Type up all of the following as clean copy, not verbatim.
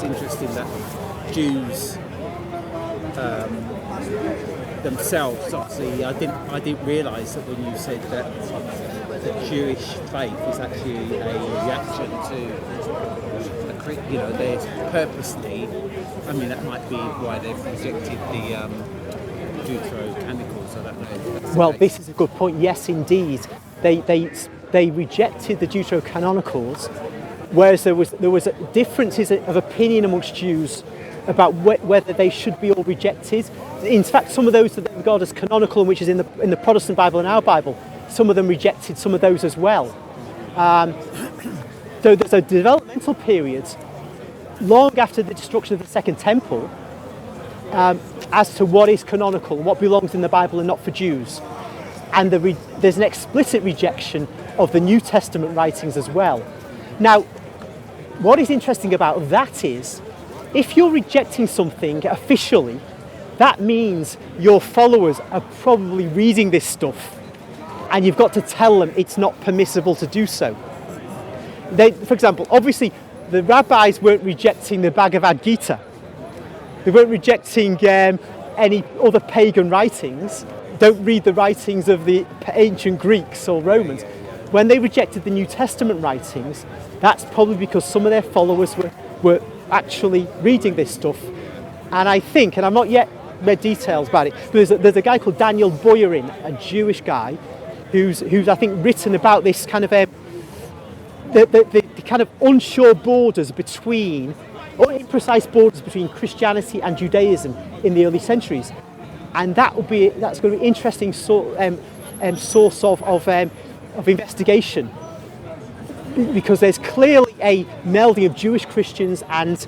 it's interesting that Jews themselves, obviously, I didn't realise that when you said that the Jewish faith is actually a reaction to, they're purposely. I mean, that might be why they've rejected the Deuterocanicals. I don't know. Well, this is a good point. Yes, indeed, they rejected the Deuterocanonicals, whereas there was differences of opinion amongst Jews about whether they should be all rejected. In fact, some of those that they regard as canonical, which is in the Protestant Bible and our Bible, some of them rejected some of those as well. So there's a developmental period long after the destruction of the Second Temple as to what is canonical, what belongs in the Bible and not for Jews. And there's an explicit rejection of the New Testament writings as well. Now, what is interesting about that is, if you're rejecting something officially, that means your followers are probably reading this stuff, and you've got to tell them it's not permissible to do so. For example, obviously, the rabbis weren't rejecting the Bhagavad Gita. They weren't rejecting any other pagan writings. Don't read the writings of the ancient Greeks or Romans. When they rejected the New Testament writings, that's probably because some of their followers were actually reading this stuff. And I think, and I've not yet read details about it, but there's a guy called Daniel Boyarin, a Jewish guy, who's I think written about this kind of the kind of unsure borders between, or imprecise borders between Christianity and Judaism in the early centuries. And that's going to be an interesting source of investigation, because there's clearly a melding of Jewish Christians and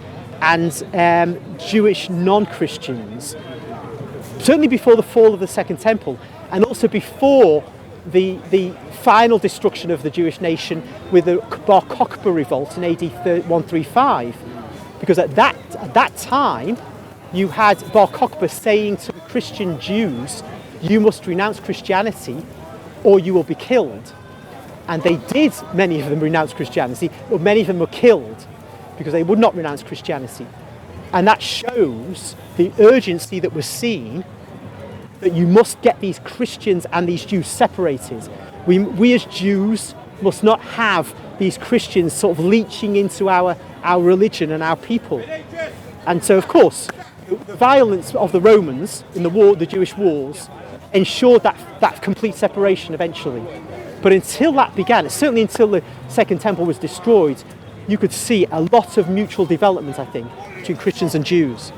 Jewish non-Christians, certainly before the fall of the Second Temple, and also before the final destruction of the Jewish nation with the Bar Kokhba revolt in AD 135, because at that time you had Bar Kokhba saying to Christian Jews, you must renounce Christianity or you will be killed. And they did, many of them, renounce Christianity, but many of them were killed because they would not renounce Christianity. And that shows the urgency that was seen, that you must get these Christians and these Jews separated. We as Jews must not have these Christians sort of leeching into our religion and our people. And so, of course, the violence of the Romans in the Jewish wars ensured that complete separation eventually. But until that began, certainly until the Second Temple was destroyed, you could see a lot of mutual development, I think, between Christians and Jews.